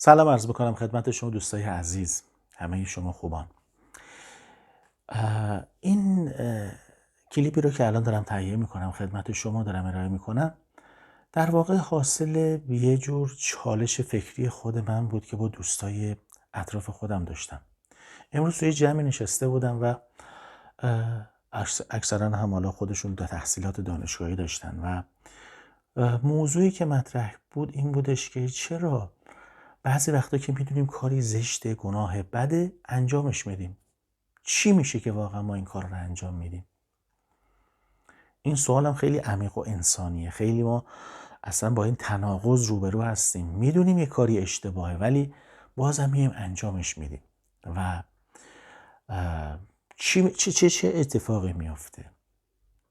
سلام عرض بکنم خدمت شما دوستای عزیز، همه شما خوبان. این کلیپی رو که الان دارم تهیه میکنم خدمت شما دارم ارائه میکنم، در واقع حاصل یه جور چالش فکری خود من بود که با دوستای اطراف خودم داشتم. امروز توی جمعی نشسته بودم و اکثرا هم حالا خودشون تحصیلات دانشگاهی داشتن و موضوعی که مطرح بود این بودش که چرا بعضی وقتا که میدونیم کاری زشته، گناه بده، انجامش میدیم. چی میشه که واقعا ما این کار رو انجام میدیم؟ این سوالم خیلی عمیق و انسانیه. خیلی ما اصلا با این تناقض روبرو هستیم. میدونیم یه کاری اشتباهه ولی بازم میایم انجامش میدیم و چه اتفاقی میافته؟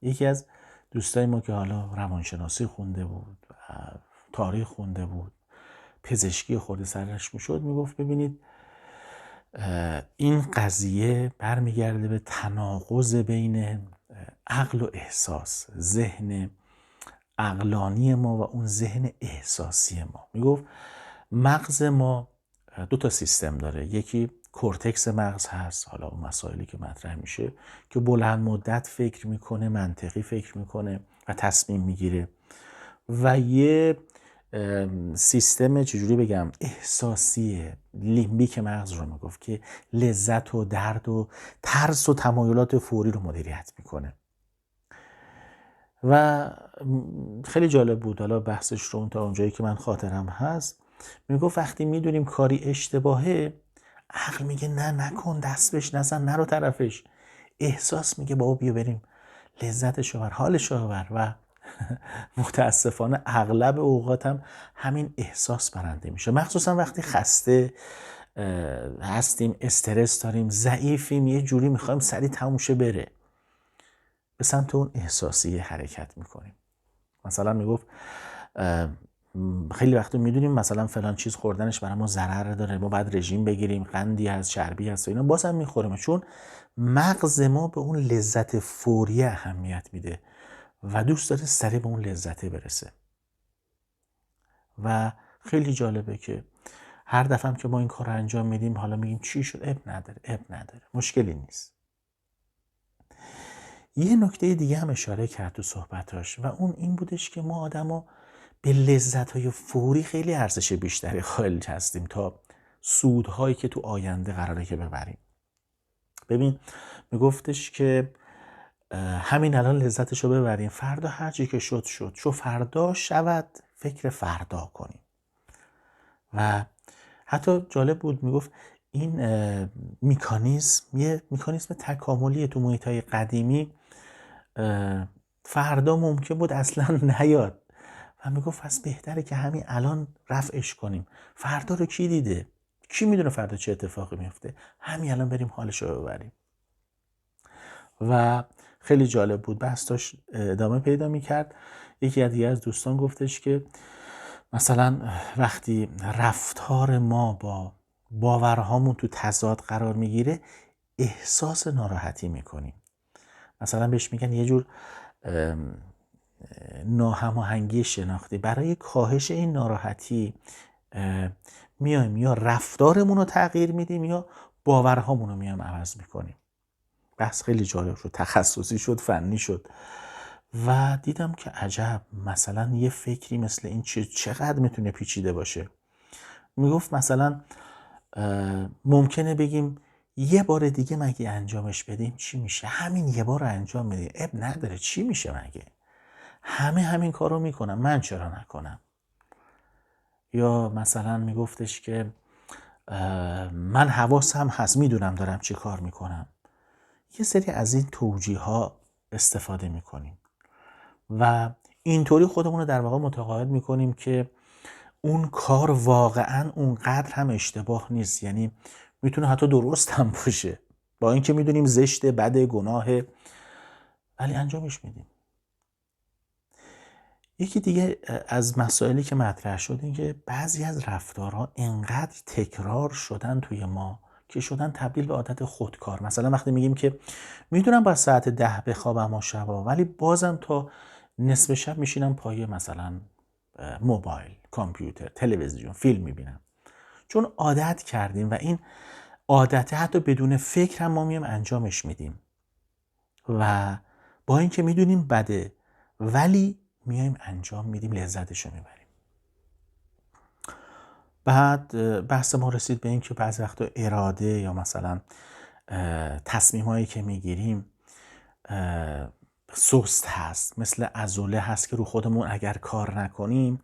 یکی از دوستای ما که حالا روانشناسی خونده بود، تاریخ خونده بود، پزشکی خود سرش میشد، میگفت ببینید این قضیه برمیگرده به تناقض بین عقل و احساس، ذهن عقلانی ما و اون ذهن احساسی ما. میگفت مغز ما دو تا سیستم داره، یکی کورتکس مغز هست، حالا اون مسائلی که مطرح میشه که بلند مدت فکر میکنه، منطقی فکر میکنه و تصمیم میگیره، و یه سیستم چجوری بگم احساسی لیمبیک مغز رو میگفت که لذت و درد و ترس و تمایلات فوری رو مدیریت میکنه. و خیلی جالب بود، حالا بحثش رو تا اونجایی که من خاطرم هست میگفت وقتی میدونیم کاری اشتباهه، عقل میگه نه نکن، دست بهش نزن، نرو طرفش. احساس میگه بابا بیا بریم لذتش رو بر، حالش رو بر. و متاسفانه اغلب اوقاتم همین احساس برنده میشه، مخصوصا وقتی خسته هستیم، استرس داریم، ضعیفیم، یه جوری میخوایم سریع تموم شه بره، به سمت اون احساسی حرکت میکنیم. مثلا میگفت خیلی وقتا میدونیم مثلا فلان چیز خوردنش برای ما ضرر داره، ما باید رژیم بگیریم، قندی هست، چربی هست و اینا، بازم میخوریم چون مغز ما به اون لذت فوری اهمیت میده و دوست داره سریع به اون لذته برسه. و خیلی جالبه که هر دفعه که ما این کار رو انجام میدیم حالا میگیم چی شد، اب نداره، مشکلی نیست. یه نکته دیگه هم اشاره کرد تو صحبتاش و اون این بودش که ما آدما به لذت‌های فوری خیلی ارزش بیشتری قائل هستیم تا سودهایی که تو آینده قراره که ببریم. ببین میگفتش که همین الان لذتش رو ببریم، فردا هر چی که شد چو فردا شود فکر فردا کنیم. و حتی جالب بود میگفت این میکانیزم یه میکانیزم تکاملی تو محیط‌های قدیمی فردا ممکن بود اصلا نیاد و میگفت پس بهتره که همین الان رفعش کنیم. فردا رو کی دیده؟ کی میدونه فردا چه اتفاقی میفته؟ همین الان بریم حالش رو ببریم. و خیلی جالب بود، بحث داشت ادامه پیدا میکرد. یکی از دوستان گفتش که مثلا وقتی رفتار ما با باورهامون تو تضاد قرار میگیره احساس ناراحتی میکنیم. مثلا بهش میگن یه جور ناهماهنگی شناختی. برای کاهش این ناراحتی میایم یا رفتارمون رو تغییر میدیم یا باورهامون رو میایم عوض میکنیم. بحث خیلی جالب شد، تخصصی شد، فنی شد و دیدم که عجب، مثلا یه فکری مثل این چقدر میتونه پیچیده باشه. میگفت مثلا ممکنه بگیم یه بار دیگه مگه انجامش بدیم چی میشه؟ همین یه بار انجام میدیم، اب نداره، چی میشه مگه؟ همه همین کارو میکنن، من چرا نکنم؟ یا مثلا میگفتش که من حواسم هست، میدونم دارم چی کار میکنم. یه سری از این توجیه ها استفاده میکنیم و اینطوری خودمون رو در واقع متقاعد میکنیم که اون کار واقعا اونقدر هم اشتباه نیست، یعنی میتونه حتی درست هم باشه، با اینکه میدونیم زشته، بده، گناهه، ولی انجامش میدیم. یکی دیگه از مسائلی که مطرح شد این که بعضی از رفتارها انقدر تکرار شدن توی ما که شدن تبدیل به عادت خودکار. مثلا وقتی میگیم که میدونم باید ساعت 10 بخوابم و شبا، ولی بازم تا نصف شب میشینم پای مثلا موبایل، کامپیوتر، تلویزیون، فیلم میبینم. چون عادت کردیم و این عادت حتی بدون فکر هم ما میایم انجامش میدیم و با اینکه میدونیم بده ولی میایم انجام میدیم، لذتشو میبریم. بعد بحث ما رسید به این که بعضی وقتا اراده یا مثلا تصمیمایی که میگیریم سست هست، مثل عضله هست که رو خودمون اگر کار نکنیم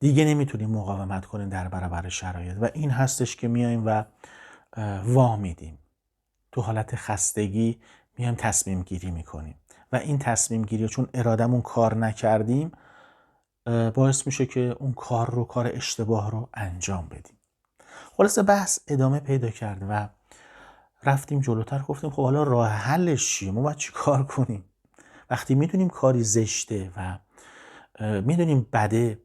دیگه نمیتونیم مقاومت کنیم در برابر شرایط و این هستش که میایم و وا میدیم، تو حالت خستگی میایم تصمیم گیری میکنیم و این تصمیم گیری چون ارادمون کار نکردیم باعث میشه که اون کار اشتباه رو انجام بدیم. خلاصه بحث ادامه پیدا کرد و رفتیم جلوتر، گفتیم خب حالا راه حلش چیه؟ ما باید چی کار کنیم؟ وقتی میدونیم کاری زشته و میدونیم بده،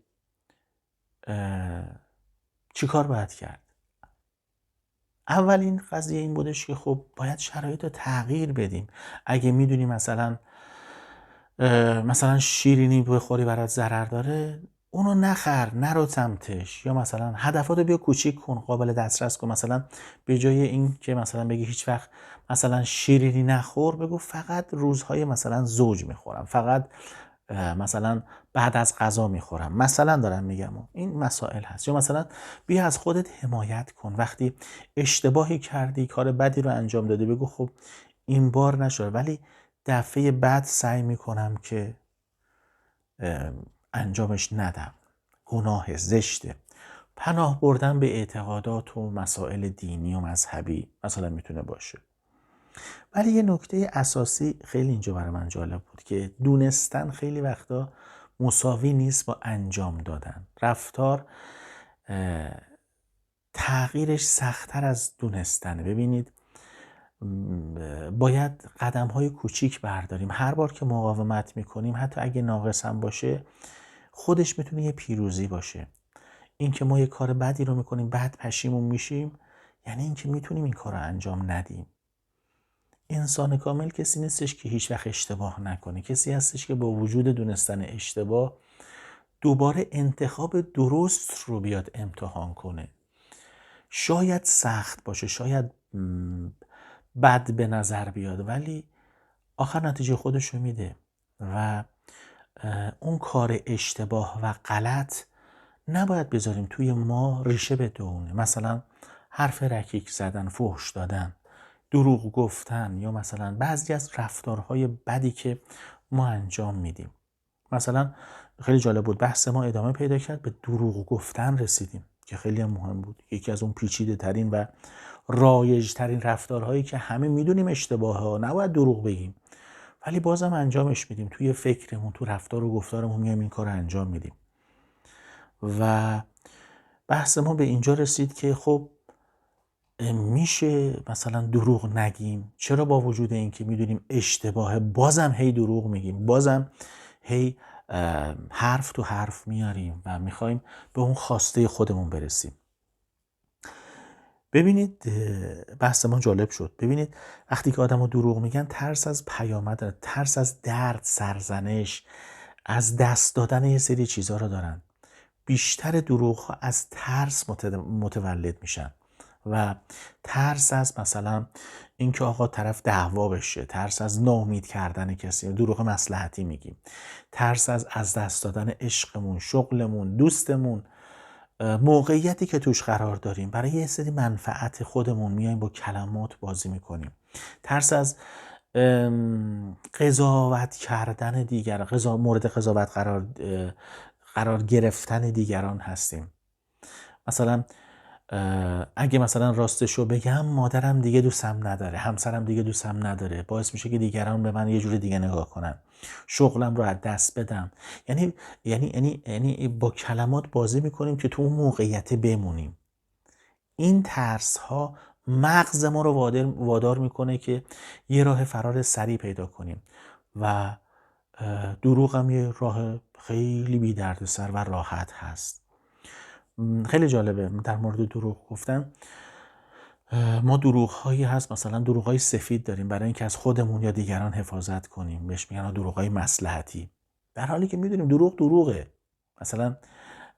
چی کار باید کرد؟ اولین قضیه این بودش که خب باید شرایط رو تغییر بدیم. اگه میدونیم مثلا شیرینی بخوری برات ضرر داره، اونو نخر، نرو سمتش، یا مثلا هدفاتو بیا کوچیک کن، قابل دسترس کن. مثلا به جای این که مثلا بگی هیچ وقت مثلا شیرینی نخور، بگو فقط روزهای مثلا زوج میخورم، فقط مثلا بعد از غذا میخورم، مثلا دارم میگم این مسائل هست. یا مثلا بیا از خودت حمایت کن، وقتی اشتباهی کردی، کار بدی رو انجام دادی، بگو خب این بار نشد ولی دفعه بعد سعی میکنم که انجامش ندم، گناه زشته. پناه بردن به اعتقادات و مسائل دینی و مذهبی مثلا میتونه باشه. ولی یه نکته اساسی خیلی اینجا برای من جالب بود که دونستن خیلی وقتا مساوی نیست با انجام دادن. رفتار تغییرش سخت‌تر از دونستنه. ببینید باید قدم‌های کوچیک برداریم. هر بار که مقاومت میکنیم، حتی اگه ناقص هم باشه، خودش میتونه یه پیروزی باشه. این که ما یه کار بدی رو میکنیم بعد پشیمون میشیم، یعنی این که میتونیم این کار رو انجام ندیم. انسان کامل کسی نیستش که هیچ وقت اشتباه نکنه. کسی هستش که با وجود دونستن اشتباه دوباره انتخاب درست رو بیاد امتحان کنه. شاید سخت باشه، شاید بد به نظر بیاد، ولی آخر نتیجه خودشو میده و اون کار اشتباه و غلط نباید بذاریم توی ما ریشه بدونه. مثلا حرف رکیک زدن، فحش دادن، دروغ گفتن، یا مثلا بعضی از رفتارهای بدی که ما انجام میدیم. مثلا خیلی جالب بود، بحث ما ادامه پیدا کرد، به دروغ گفتن رسیدیم که خیلی هم مهم بود. یکی از اون پیچیده ترین و رایج ترین رفتارهایی که همه میدونیم اشتباهه ها، نباید دروغ بگیم ولی بازم انجامش میدیم. توی فکرمون، تو رفتار و گفتارمون میایم این کار رو انجام میدیم. و بحث ما به اینجا رسید که خب میشه مثلا دروغ نگیم؟ چرا با وجود این که میدونیم اشتباهه بازم هی دروغ میگیم، بازم هی حرف تو حرف میاریم و میخوایم به اون خواسته خودمون برسیم؟ ببینید بحث ما جالب شد. ببینید وقتی که آدم ها دروغ میگن، ترس از پیامد دارن، ترس از درد، سرزنش، از دست دادن یه سری چیزها رو دارن. بیشتر دروغ ها از ترس متولد میشن و ترس از مثلا اینکه آقا طرف دعوا بشه، ترس از ناامید کردن کسی، دروغ مصلحتی میگیم، ترس از دست دادن عشقمون، شغلمون، دوستمون، موقعیتی که توش قرار داریم، برای یه سری منفعت خودمون میایم با کلمات بازی میکنیم. ترس از قضاوت کردن دیگر، مورد قضاوت قرار گرفتن دیگران هستیم. مثلا اگه مثلا راستشو بگم، مادرم دیگه دوستم نداره، همسرم دیگه دوستم نداره، باعث میشه که دیگران به من یه جور دیگه نگاه کنن، شغلم رو از دست بدم. یعنی با کلمات بازی میکنیم که تو اون موقعیت بمونیم. این ترس ها مغز ما رو وادار میکنه که یه راه فرار سریع پیدا کنیم و دروغ هم یه راه خیلی بی دردسر و راحت هست. خیلی جالبه در مورد دروغ گفتن. ما دروغ هایی هست، مثلا دروغ های سفید داریم برای اینکه از خودمون یا دیگران حفاظت کنیم، بهش میگن دروغ های مصلحتی، در حالی که میدونیم دروغ دروغه. مثلا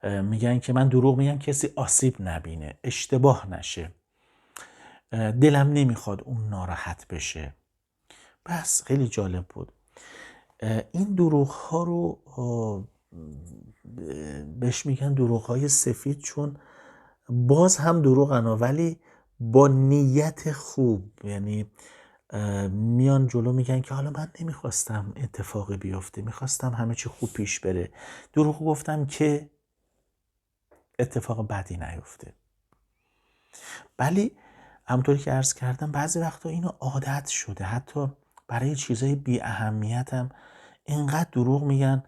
میگن که من دروغ میگم کسی آسیب نبینه، اشتباه نشه، دلم نمیخواد اون ناراحت بشه. بس خیلی جالب بود. این دروغ ها رو بهش میگن دروغ های سفید، چون باز هم دروغن ولی با نیت خوب. یعنی میان جلو میگن که حالا من نمیخواستم اتفاقی بیفته، میخواستم همه چی خوب پیش بره، دروغ گفتم که اتفاق بدی نیفته. ولی همونطوری که عرض کردم بعضی وقتا اینو عادت شده، حتی برای چیزای بی اهمیت هم اینقدر دروغ میگن،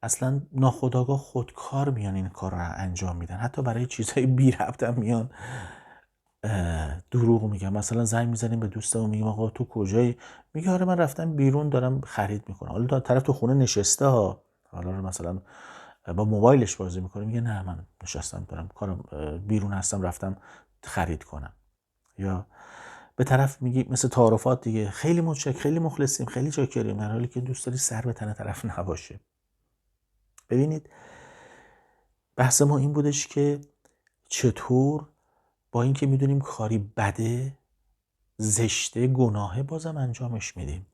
اصلا ناخودآگاه خودکار میان این کار رو انجام میدن. حتی برای چیزای بی ربط هم میان دروغ میگن. مثلا زنگ میزنیم به دوستمون میگیم آقا تو کجایی؟ میگه آره من رفتم بیرون دارم خرید میکنم. حالا طرف تو خونه نشسته ها، حالا مثلا با موبایلش بازی میکنه، میگه نه من نشستم دارم کارم بیرون هستم رفتم خرید کنم. یا به طرف میگی مثل تعارفات دیگه، خیلی متشکرم، خیلی مخلصیم، خیلی چاکریم، در حالی که دوست داری سر به تن طرف نباشه. ببینید بحث ما این بودش که چطور با اینکه میدونیم کاری بده، زشته، گناهه، بازم انجامش میدیم.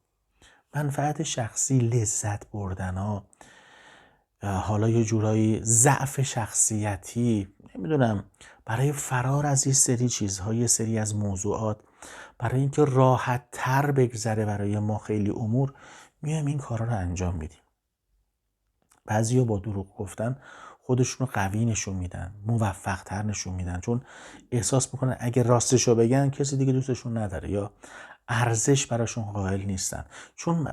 منفعت شخصی، لذت بردن ها، حالا یه جورایی ضعف شخصیتی، نمیدونم، برای فرار از یه سری چیزها، یه سری از موضوعات، برای اینکه راحت تر بگذره برای ما خیلی امور، میایم این کارا رو انجام میدیم. بعضیا با دروغ گفتن خودشون رو قوی نشون میدن، موفق تر نشون میدن، چون احساس میکنن اگه راستشو بگن کسی دیگه دوستشون نداره یا ارزش براشون قائل نیستن. چون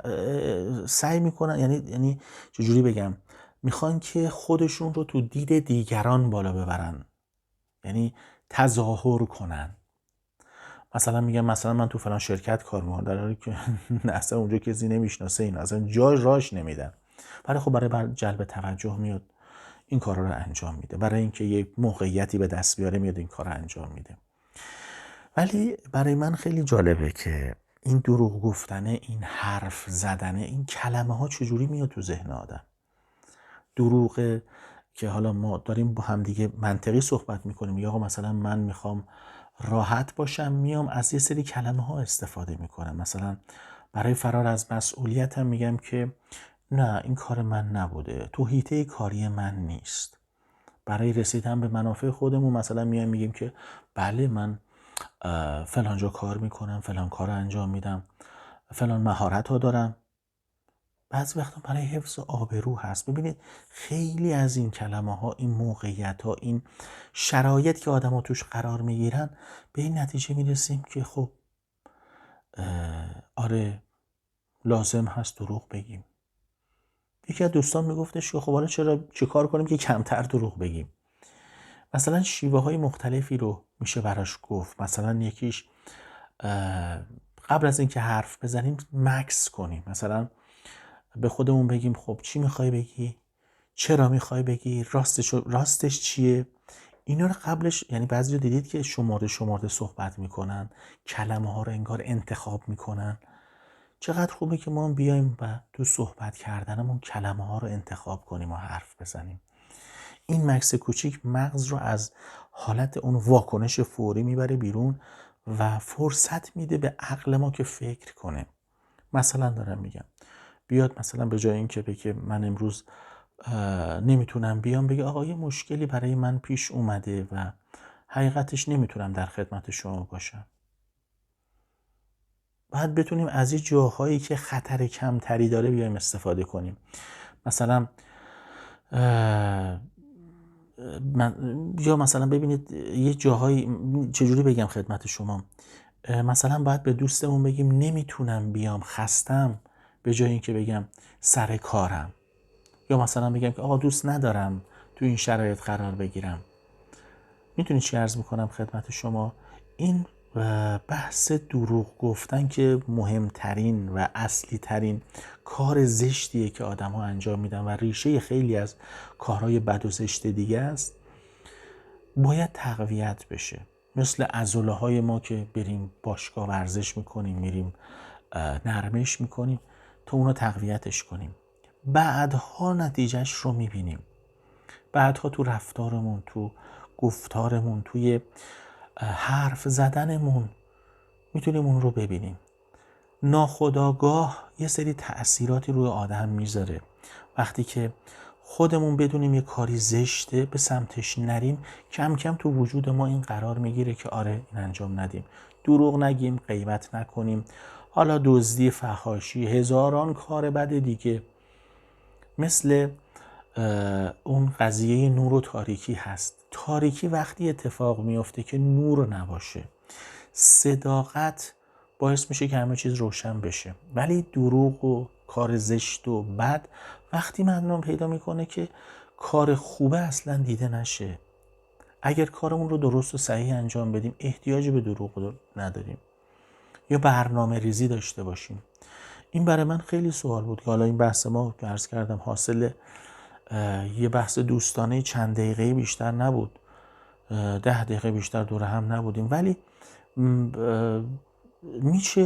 سعی میکنن، یعنی چجوری بگم، میخوان که خودشون رو تو دید دیگران بالا ببرن، یعنی تظاهر کنن. مثلا میگم مثلا من تو فلان شرکت کار میکنم، در حالی که اصلا اونجا کسی نمیشناسه، این اصلا جای راش نمیدن، ولی خب برای جلب توجه میاد این کارا رو انجام میده، برای اینکه یک موقعیتی به دست بیاره میاد این کار رو انجام میده. ولی برای من خیلی جالبه که این دروغ گفتنه، این حرف زدنه، این کلمه ها چجوری میاد تو ذهن آدم. دروغه که حالا ما داریم با هم دیگه منطقی صحبت میکنیم، یا مثلا من میخوام راحت باشم، میام از یه سری کلمه ها استفاده میکنم. مثلا برای فرار از مسئولیتم میگم که نه این کار من نبوده، تو حیطه کاری من نیست. برای رسیدن به منافع خودمون مثلا میایم میگیم که بله من فلان جا کار میکنم، فلان کار انجام میدم، فلان مهارت ها دارم. بعضی وقتا برای حفظ آبرو هست. ببینید خیلی از این کلمه ها، این موقعیت ها، این شرایط که آدم ها توش قرار میگیرن، به این نتیجه میرسیم که خب آره لازم هست دروغ بگیم. یکی از دوستان میگفتش که خب حالا چه کار کنیم که کمتر دروغ بگیم. مثلا شیوه های مختلفی رو میشه براش گفت. مثلا یکیش قبل از اینکه حرف بزنیم مکث کنیم. مثلا به خودمون بگیم خب چی میخوای بگی؟ چرا میخوای بگی؟ راستش چیه؟ اینا رو قبلش، یعنی بعضی رو دیدید که شمارده صحبت میکنن، کلمه ها رو انگار انتخاب میکنن. چقدر خوبه که ما بیایم و تو صحبت کردنمون کلمه ها رو انتخاب کنیم و حرف بزنیم. این مکث کوچیک مغز رو از حالت اون واکنش فوری میبره بیرون و فرصت میده به عقل ما که فکر کنه. مثلا دارم میگم بیاد مثلا به جای این که بگه من امروز نمیتونم بیام، بگه آقا یه مشکلی برای من پیش اومده و حقیقتش نمیتونم در خدمت شما باشم. باید بتونیم از این جاهایی که خطر کمتری داره بیایم استفاده کنیم. مثلا یا مثلا ببینید یه جاهایی، چجوری بگم خدمت شما، مثلا باید به دوستمون بگیم نمیتونم بیام، خستم، به جای اینکه بگم سر کارم. یا مثلا بگم که آقا دوست ندارم تو این شرایط قرار بگیرم. میتونید چی عرض میکنم خدمت شما؟ این بحث دروغ گفتن که مهمترین و اصلی ترین کار زشتیه که آدم ها انجام میدن و ریشه خیلی از کارهای بد و زشت دیگه است، باید تقویت بشه. مثل عضله های ما که بریم باشگاه ورزش میکنیم، میریم نرمش میکنیم تا اونو تقویتش کنیم، بعدها نتیجهش رو میبینیم. بعدها تو رفتارمون، تو گفتارمون، توی حرف زدنمون میتونیم اون رو ببینیم. ناخودآگاه یه سری تأثیراتی روی آدم میذاره. وقتی که خودمون بدونیم یه کاری زشته، به سمتش نریم، کم کم تو وجود ما این قرار میگیره که آره این انجام ندیم، دروغ نگیم، غیبت نکنیم، حالا دزدی، فحاشی، هزاران کار بد دیگه. مثل اون قضیه نور و تاریکی هست. تاریکی وقتی اتفاق میفته که نور نباشه، صداقت باعث میشه که همه چیز روشن بشه، ولی دروغ و کار زشت و بد وقتی مردم پیدا میکنه که کار خوبه اصلا دیده نشه. اگر کارمون رو درست و صحیح انجام بدیم احتیاجی به دروغ نداریم، یا برنامه ریزی داشته باشیم. این برای من خیلی سوال بود که حالا این بحث ما عرض کردم حاصل یه بحث دوستانه چند دقیقه بیشتر نبود، 10 دقیقه بیشتر دور هم نبودیم، ولی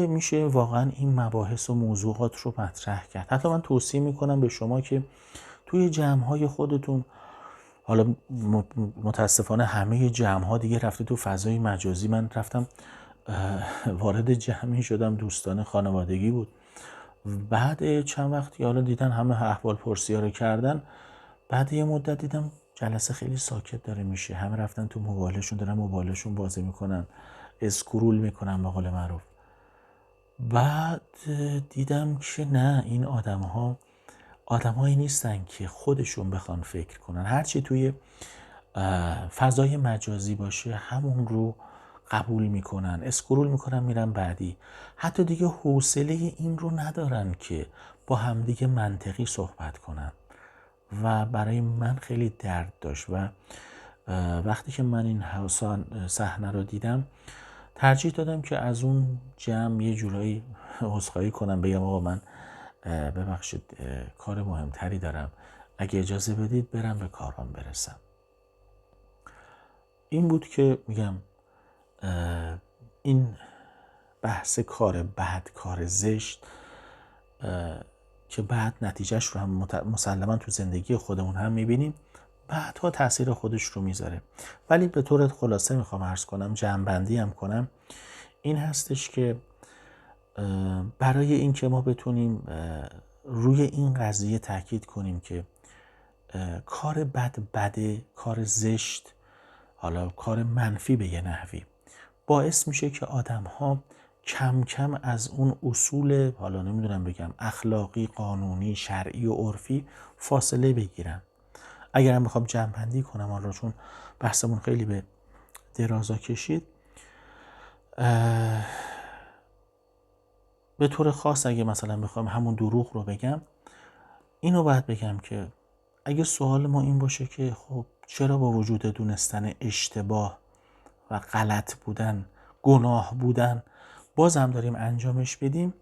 میشه واقعا این مباحث و موضوعات رو مطرح کرد. حتی من توصیه میکنم به شما که توی جمع‌های خودتون، حالا متاسفانه همه جمع‌ها دیگه رفته تو فضای مجازی، من رفتم وارد جمعی شدم دوستان خانوادگی بود، بعد چند وقتی حالا دیدن همه احوال پرسی ها رو کردن، بعد یه مدت دیدم جلسه خیلی ساکت داره میشه، همه رفتن تو موبایلشون، دارن موبایلشون بازی میکنن، اسکرول میکنن به قول معروف. بعد دیدم که نه، این آدم‌هایی نیستن که خودشون بخوان فکر کنن، هرچی توی فضای مجازی باشه همون رو قبول میکنن، اسکرول میکنن، میرن بعدی. حتی دیگه حوصله این رو ندارن که با همدیگه منطقی صحبت کنن و برای من خیلی درد داشت. و وقتی که من این صحنه رو دیدم ترجیح دادم که از اون جمع یه جورایی عذرخواهی کنم، بگم آقا من ببخشید کار مهمتری دارم، اگه اجازه بدید برم به کارم برسم. این بود که میگم این بحث کار بد، کار زشت که بعد نتیجهش رو هم مسلما تو زندگی خودمون هم میبینیم، بعدها تاثیر خودش رو میذاره. ولی به طور خلاصه میخوام عرض کنم، جمع‌بندی هم کنم، این هستش که برای این که ما بتونیم روی این قضیه تاکید کنیم که کار بد بده، کار زشت، حالا کار منفی به یه نحوی، باعث میشه که آدم ها کم کم از اون اصول، حالا نمیدونم بگم اخلاقی، قانونی، شرعی و عرفی فاصله بگیرن. اگرم بخوام جمع‌بندی کنم حالا، چون بحثمون خیلی به درازا کشید، به طور خاص اگه مثلا بخوام همون دروغ رو بگم، اینو باید بگم که اگه سوال ما این باشه که خب چرا با وجود دونستن اشتباه و غلط بودن، گناه بودن، بازم داریم انجامش بدیم،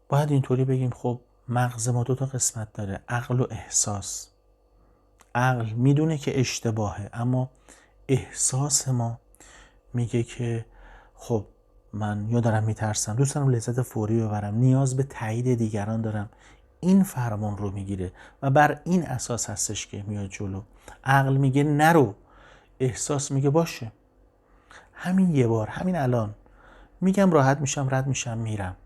باید اینطوری بگیم خب مغز ما 2 قسمت داره، عقل و احساس. عقل میدونه که اشتباهه، اما احساس ما میگه که خب من یا دارم میترسم، دوست دارم لذت فوری ببرم، نیاز به تایید دیگران دارم، این فرمان رو میگیره و بر این اساس هستش که میاد جلو. عقل میگه نرو، احساس میگه باشه، همین یه بار، همین الان میگم راحت میشم، رد میشم، میرم.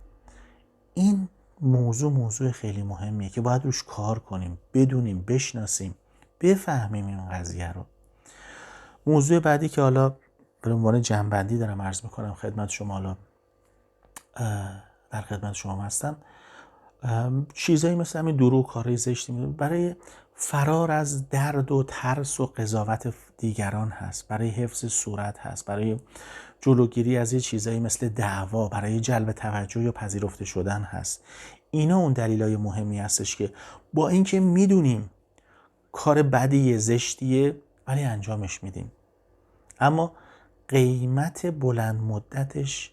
این موضوع خیلی مهمیه که باید روش کار کنیم، بدونیم، بشناسیم، بفهمیم این قضیه رو. موضوع بعدی که حالا به عنوان جمع‌بندی دارم عرض میکنم خدمت شما، حالا در خدمت شما هستم، چیزایی مثل همین دروغ، کارهای زشتی برای فرار از درد و ترس و قضاوت دیگران هست، برای حفظ صورت هست، برای جلوگیری از یه چیزایی مثل دعوا، برای جلب توجه یا پذیرفته شدن هست. اینا اون دلایل مهمی هستش که با اینکه میدونیم کار بدیه، زشتیه، ولی انجامش میدیم، اما قیمت بلند مدتش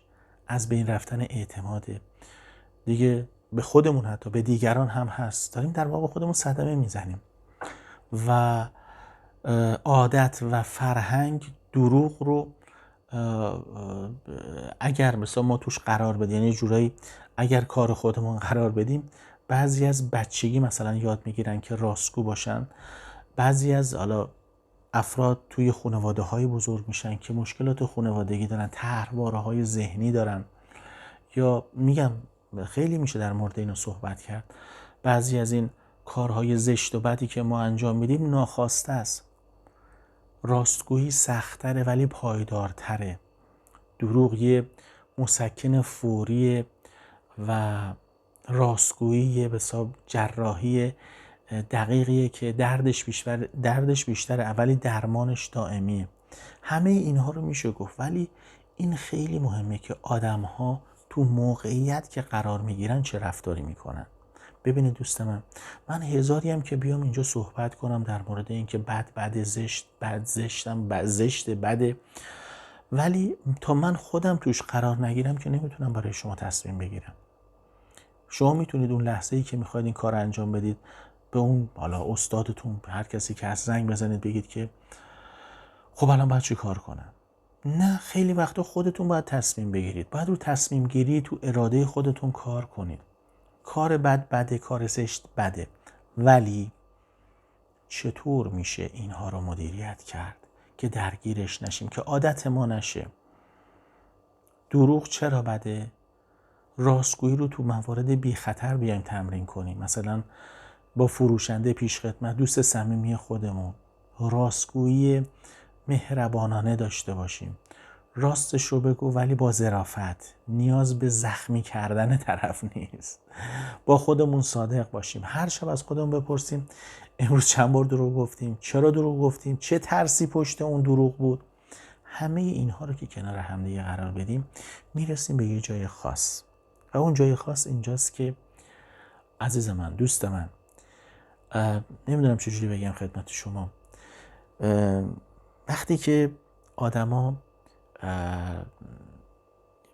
از بین رفتن اعتماده دیگه، به خودمون حتی به دیگران هم هست. داریم در واقع خودمون صدمه میزنیم و عادت و فرهنگ دروغ رو اگر مثلا ما توش قرار بدیم، یعنی جورایی اگر کار خودمون قرار بدیم، بعضی از بچگی مثلا یاد میگیرن که راستگو باشن، بعضی از افراد توی خانواده های بزرگ میشن که مشکلات خانوادگی دارن، طرحواره های ذهنی دارن، یا میگم خیلی میشه در مورد اینو صحبت کرد. بعضی از این کارهای زشت و بدی که ما انجام میدیم ناخواسته است. راستگویی سخت‌تره ولی پایدارتره. دروغ یه مسکن فوریه و راستگویی به حساب جراحی دقیقیه که دردش بیشتره ولی درمانش دائمیه. همه اینها رو میشه گفت، ولی این خیلی مهمه که آدم‌ها تو موقعیت که قرار میگیرن چه رفتاری میکنن. ببینید دوست من هزاری هم که بیام اینجا صحبت کنم در مورد این که بد زشت بده، ولی تا من خودم توش قرار نگیرم که نمیتونم برای شما تصمیم بگیرم. شما میتونید اون لحظه‌ای که میخواید این کار انجام بدید به اون استادتون، هر کسی که هست، زنگ بزنید بگید که خب الان باید چی کار کنم. نه، خیلی وقتا خودتون باید تصمیم بگیرید. باید رو تصمیم گیری تو اراده خودتون کار کنید. کار بد بده، کار زشت بده، ولی چطور میشه اینها رو مدیریت کرد که درگیرش نشیم، که عادت ما نشه. دروغ چرا بده؟ راستگویی رو تو موارد بی خطر بیایم تمرین کنیم. مثلا با فروشنده پیش خدمت، دوست صمیمی خودمون، راستگویی مهربانانه داشته باشیم. راستش رو بگو ولی با ظرافت. نیاز به زخمی کردن طرف نیست. با خودمون صادق باشیم. هر شب از خودمون بپرسیم امروز چند بار دروغ گفتیم، چرا دروغ گفتیم، چه ترسی پشت اون دروغ بود. همه اینها رو که کنار همدیگه قرار بدیم میرسیم به یه جای خاص، و اون جای خاص اینجاست که عزیز من، دوست من، نمیدونم چجوری بگم خدمت شما، وقتی که آدما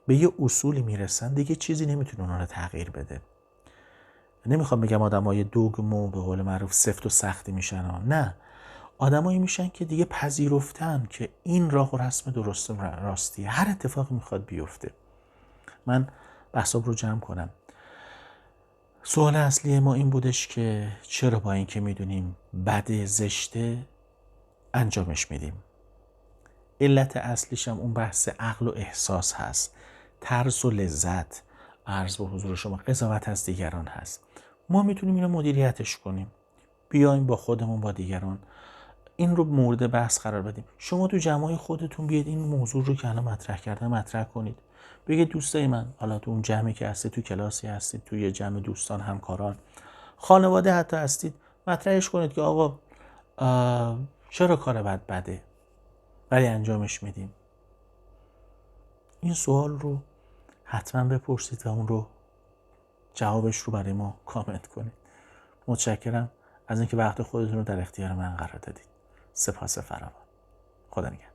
به یه اصولی میرسن دیگه چیزی نمیتونه اونا رو تغییر بده. نمیخوام بگم آدمای دوگمو به قول معروف سفت و سختی میشن، نه، آدمایی میشن که دیگه پذیرفتن که این راه و رسم درست و راستیه، هر اتفاقی میخواد بیفته. من بحثاب رو جمع کنم. سوال اصلی ما این بودش که چرا با این که میدونیم بد زشته انجامش میدیم. علت اصلیش هم اون بحث عقل و احساس هست، ترس و لذت، عرض به حضور شما قضاوت از دیگران هست. ما میتونیم اینو مدیریتش کنیم، بیایم با خودمون، با دیگران این رو مورد بحث قرار بدیم. شما تو جمعای خودتون بیاید این موضوع رو که الان مطرح کردم مطرح کنید. بگید دوستای من، حالا تو اون جمعی که هستید، تو کلاسی هستید، توی جمع دوستان، همکاران، خانواده حتی هستید، مطرحش کنید که آقا چرا کار بد بده ولی انجامش میدیم. این سوال رو حتما بپرسید و اون رو جوابش رو برای ما کامنت کنید. متشکرم از اینکه وقت خودتون رو در اختیار من قرار دادید. سپاس فراوان. خدا نگهدار.